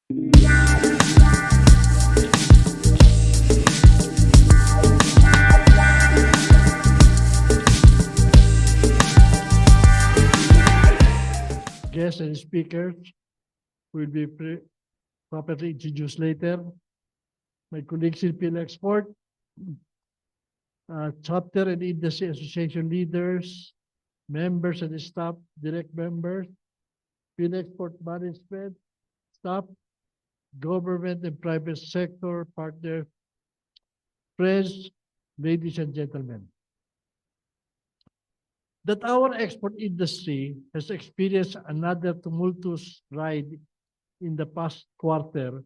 Guests and speakers will be properly introduced later. My colleagues in PHILEXPORT, chapter and industry association leaders, members and staff, direct members, PHILEXPORT management, staff, government and private sector partners, friends, ladies and gentlemen. That our export industry has experienced another tumultuous ride in the past quarter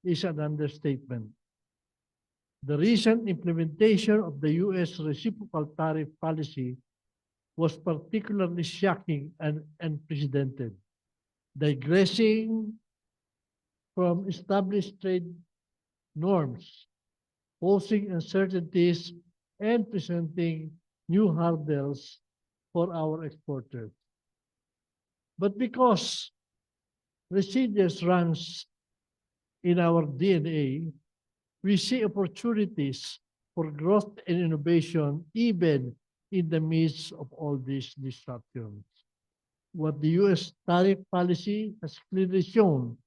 is an understatement. The recent implementation of the U.S. reciprocal tariff policy was particularly shocking and unprecedented, digressing from established trade norms, posing uncertainties, and presenting new hurdles for our exporters. But because resilience runs in our DNA, we see opportunities for growth and innovation even in the midst of all these disruptions. What the U.S. tariff policy has clearly shown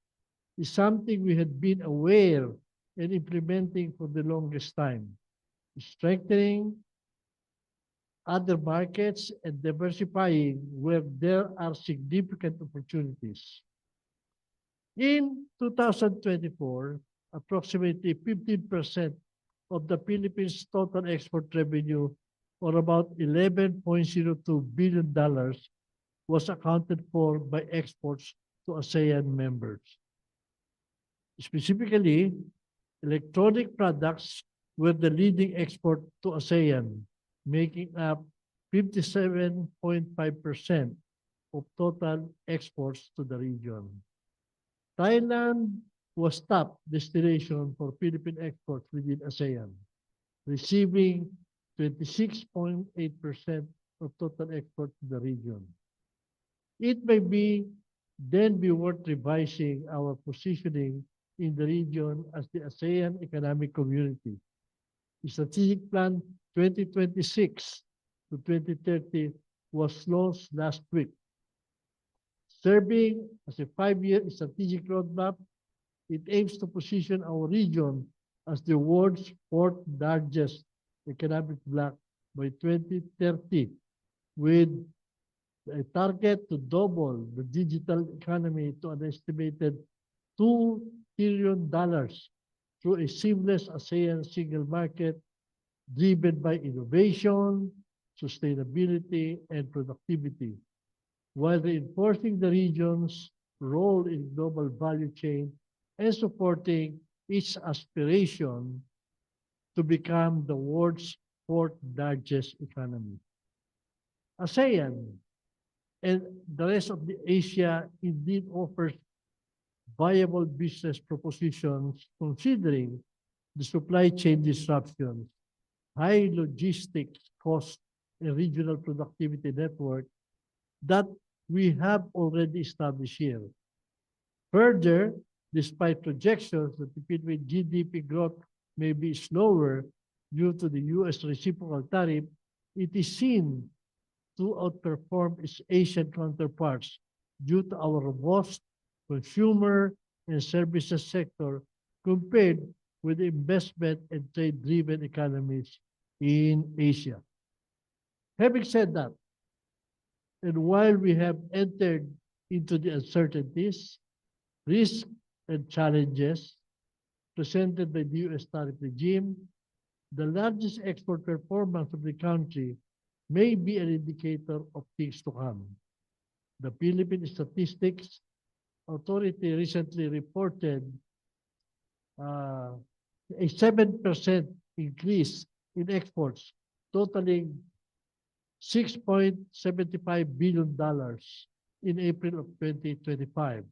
is something we had been aware and implementing for the longest time, strengthening other markets and diversifying where there are significant opportunities. In 2024, approximately 15% of the Philippines' total export revenue, or about $11.02 billion, was accounted for by exports to ASEAN members. Specifically, electronic products were the leading export to ASEAN, making up 57.5% of total exports to the region. Thailand was top destination for Philippine exports within ASEAN, receiving 26.8% of total export to the region. It may then be worth revising our positioning in the region as the ASEAN Economic Community. The Strategic Plan 2026 to 2030 was launched last week. Serving as a 5-year strategic roadmap, it aims to position our region as the world's fourth largest economic bloc by 2030, with a target to double the digital economy to an estimated $2 trillion through a seamless ASEAN single market driven by innovation, sustainability, and productivity, while reinforcing the region's role in global value chain and supporting its aspiration to become the world's fourth largest economy. ASEAN and the rest of the Asia indeed offers viable business propositions considering the supply chain disruptions, high logistics costs, and regional productivity network that we have already established here. Further, despite projections that the Philippine GDP growth may be slower due to the U.S. reciprocal tariff, it is seen to outperform its Asian counterparts due to our robust consumer and services sector compared with the investment and trade-driven economies in Asia. Having said that, and while we have entered into the uncertainties, risks, and challenges presented by the U.S. tariff regime, the largest export performance of the country may be an indicator of things to come. The Philippine Statistics Authority recently reported a 7% increase in exports, totaling $6.75 billion in April of 2025,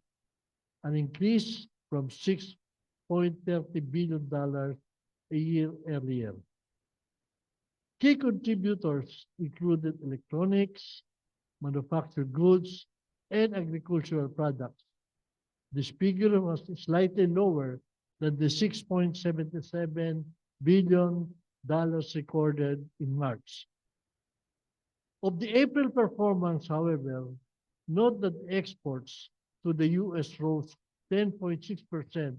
an increase from $6.30 billion a year earlier. Key contributors included electronics, manufactured goods, and agricultural products, This figure was slightly lower than the $6.77 billion recorded in March. Of the April performance, however, note that exports to the U.S. rose 10.6% to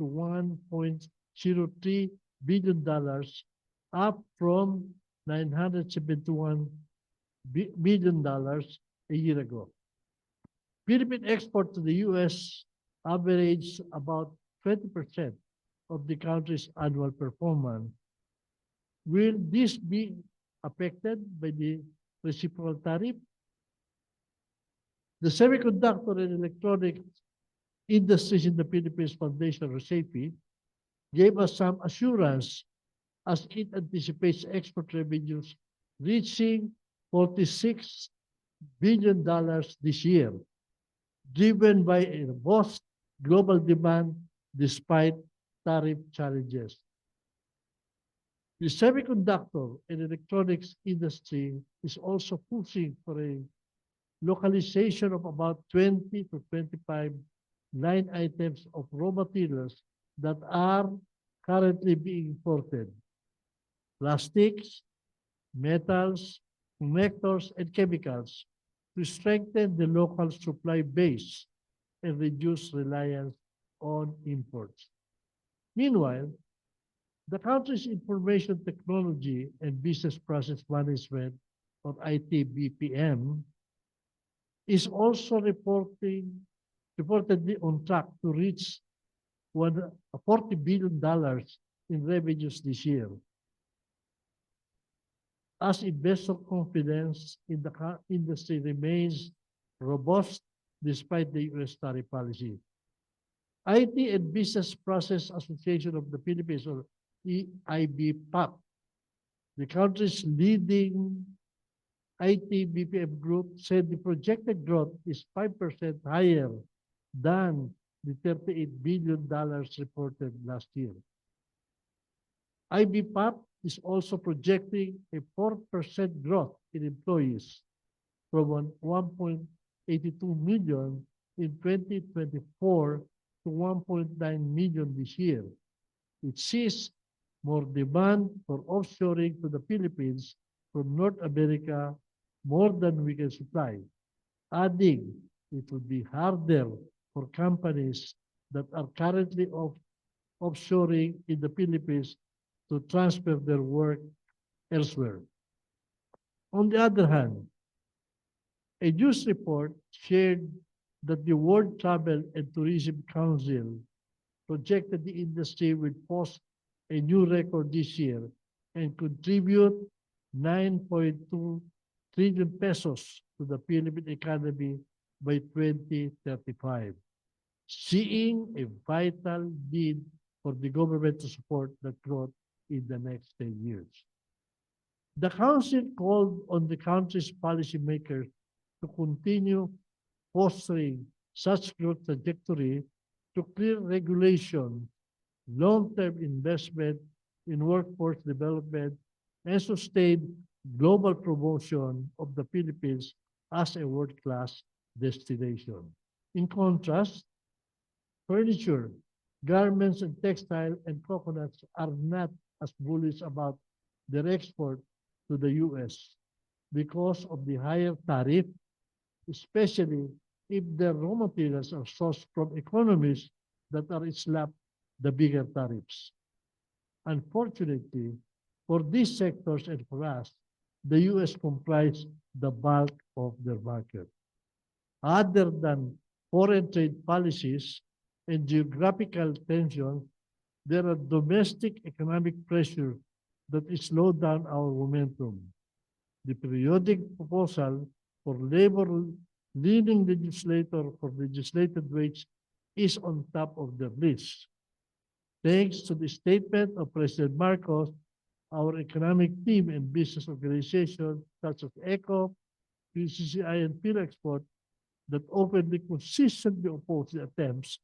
$1.03 billion, up from $971 billion a year ago. Philippine export to the U.S. averaged about 20% of the country's annual performance. Will this be affected by the reciprocal tariff? The Semiconductor and Electronics Industries in the Philippines Foundation, or SAFE, gave us some assurance as it anticipates export revenues reaching $46 billion this year, driven by a robust global demand despite tariff challenges. The semiconductor and electronics industry is also pushing for a localization of about 20 to 25 line items of raw materials that are currently being imported. Plastics, metals, connectors, and chemicals to strengthen the local supply base and reduce reliance on imports. Meanwhile, the country's Information Technology and Business Process Management, or IT-BPM, is also reportedly on track to reach $40 billion in revenues this year, as investor confidence in the industry remains robust despite the U.S. tariff policy. IT and Business Process Association of the Philippines, or EIBPAP, the country's leading IT BPM group, said the projected growth is 5% higher than the $38 billion reported last year. IBPAP is also projecting a 4% growth in employees from 1.82 million in 2024 to 1.9 million this year. It sees more demand for offshoring to the Philippines from North America more than we can supply, adding it would be harder for companies that are currently offshoring in the Philippines to transfer their work elsewhere. On the other hand, a news report shared that the World Travel and Tourism Council projected the industry will post a new record this year and contribute 9.2 trillion pesos to the Philippine economy by 2035, seeing a vital need for the government to support that growth in the next 10 years. The Council called on the country's policymakers to continue fostering such growth trajectory to clear regulation, long-term investment in workforce development, and sustain global promotion of the Philippines as a world-class destination. In contrast, furniture, garments, and textile and coconuts are not as bullish about their export to the U.S. because of the higher tariff, especially if their raw materials are sourced from economies that are slapped the bigger tariffs. Unfortunately, for these sectors and for us, the U.S. comprise the bulk of their market. Other than foreign trade policies and geographical tensions, there are domestic economic pressures that slow down our momentum. The periodic proposal for labor-leaning legislator for legislated wage is on top of the list. Thanks to the statement of President Marcos, our economic team and business organizations such as ECO, PCCI, and PHILEXPORT that openly consistently oppose the attempts,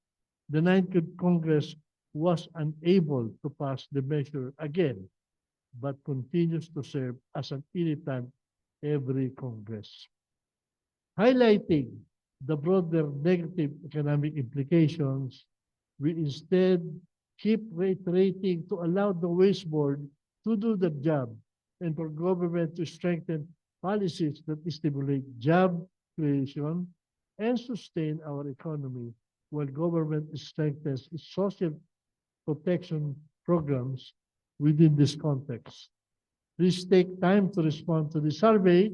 the 19th Congress was unable to pass the measure again, but continues to serve as an irritant every Congress. Highlighting the broader negative economic implications, we instead keep reiterating to allow the waste board to do the job and for government to strengthen policies that stimulate job creation and sustain our economy while government strengthens its social protection programs within this context. Please take time to respond to the survey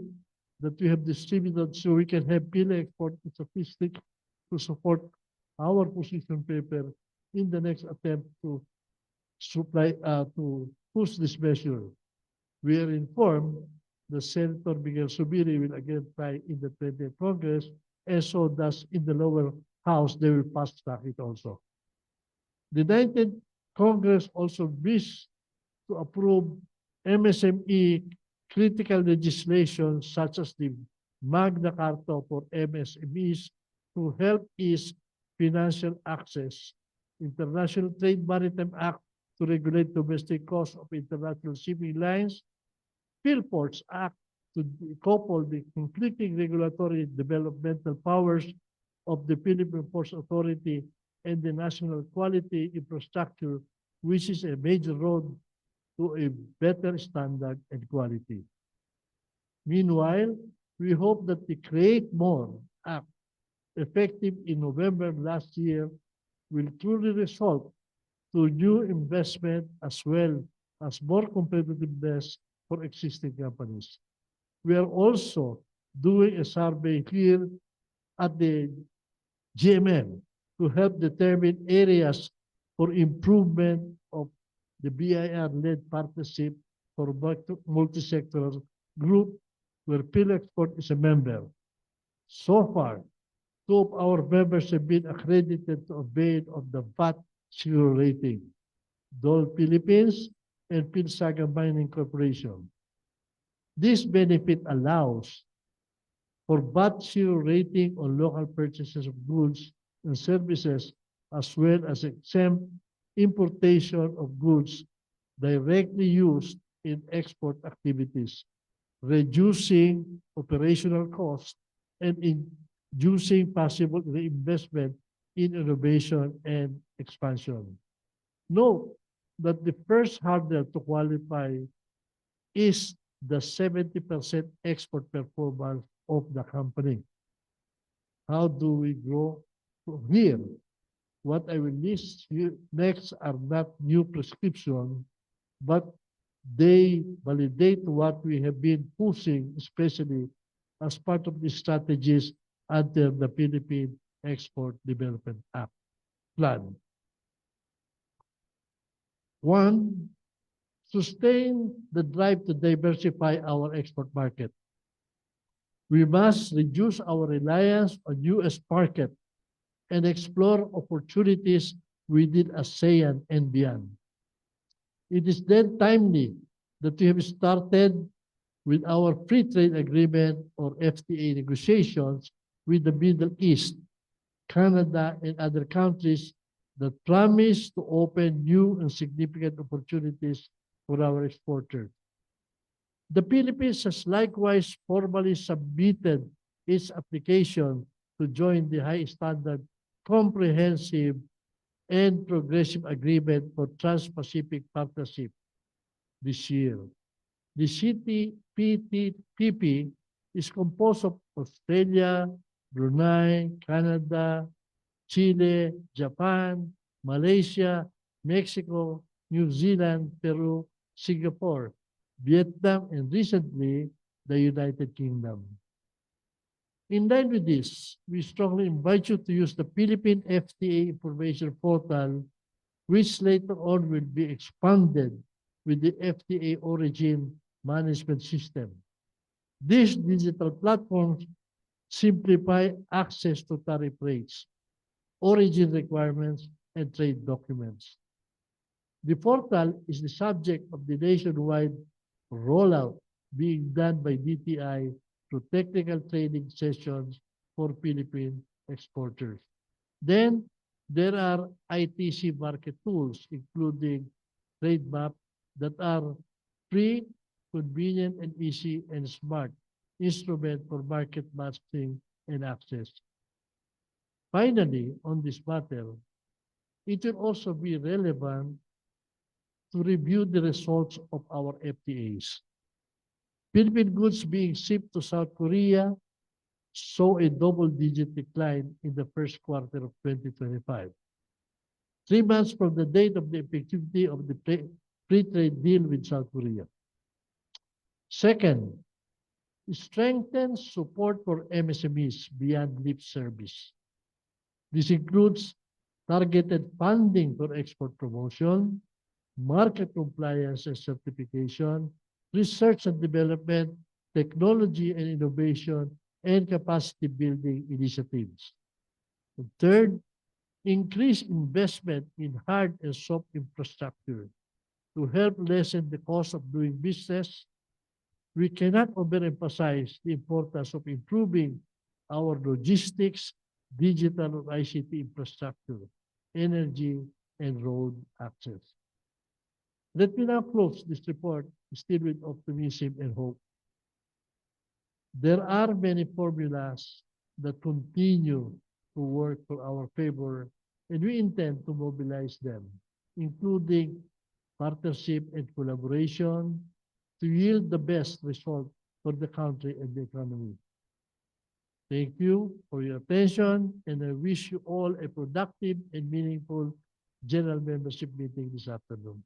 that we have distributed so we can have PHILEXPORT statistics to support our position paper in the next attempt to to push this measure. We are informed that Senator Miguel Subiri will again try in the 20th Congress, and so does in the lower house, they will pass track it also. The 19th Congress also wished to approve MSME critical legislation such as the Magna Carta for MSMEs to help ease financial access, International Trade Maritime Act to regulate domestic costs of international shipping lines, PhilPorts Act to decouple the conflicting regulatory developmental powers of the Philippine Ports Authority and the National Quality Infrastructure, which is a major road to a better standard and quality. Meanwhile, we hope that the Create More Act, effective in November last year, will truly result to new investment as well as more competitiveness for existing companies. We are also doing a survey here at the GMM to help determine areas for improvement of the BIR-led partnership for multi-sectoral group where PHILEXPORT is a member. So far, two of our members have been accredited to avail of the VAT zero rating, Dole Philippines and Pilsaga Mining Corporation. This benefit allows for VAT zero rating on local purchases of goods and services, as well as exempt importation of goods directly used in export activities, reducing operational costs and inducing possible reinvestment in innovation and expansion. Note that the first hurdle to qualify is the 70% export performance of the company. How do we grow from here? What I will list here next are not new prescription, but they validate what we have been pushing, especially as part of the strategies under the Philippine Export Development Act plan. One, sustain the drive to diversify our export market. We must reduce our reliance on U.S. market and explore opportunities within ASEAN and beyond. It is then timely that we have started with our free trade agreement or FTA negotiations with the Middle East, Canada, and other countries that promise to open new and significant opportunities for our exporters. The Philippines has likewise formally submitted its application to join the high standard comprehensive and progressive agreement for Trans-Pacific Partnership this year. The CPTPP is composed of Australia, Brunei, Canada, Chile, Japan, Malaysia, Mexico, New Zealand, Peru, Singapore, Vietnam, and recently, the United Kingdom. In line with this, we strongly invite you to use the Philippine FTA Information Portal, which later on will be expanded with the FTA Origin Management System. These digital platforms simplify access to tariff rates, origin requirements, and trade documents. The portal is the subject of the nationwide rollout being done by DTI through technical training sessions for Philippine exporters. Then, there are ITC market tools, including trade map, that are free, convenient, and easy and smart instrument for market matching and access. Finally, on this matter, it will also be relevant to review the results of our FTAs. Philippine goods being shipped to South Korea saw a double-digit decline in the first quarter of 2025. 3 months from the date of the effectivity of the free trade deal with South Korea. Second, strengthen support for MSMEs beyond lip service. This includes targeted funding for export promotion, market compliance and certification, research and development, technology and innovation, and capacity building initiatives. And third, increase investment in hard and soft infrastructure to help lessen the cost of doing business. We cannot overemphasize the importance of improving our logistics, digital and ICT infrastructure, energy, and road access. Let me now close this report still with optimism and hope. There are many formulas that continue to work for our favor, and we intend to mobilize them, including partnership and collaboration, to yield the best result for the country and the economy. Thank you for your attention, and I wish you all a productive and meaningful general membership meeting this afternoon.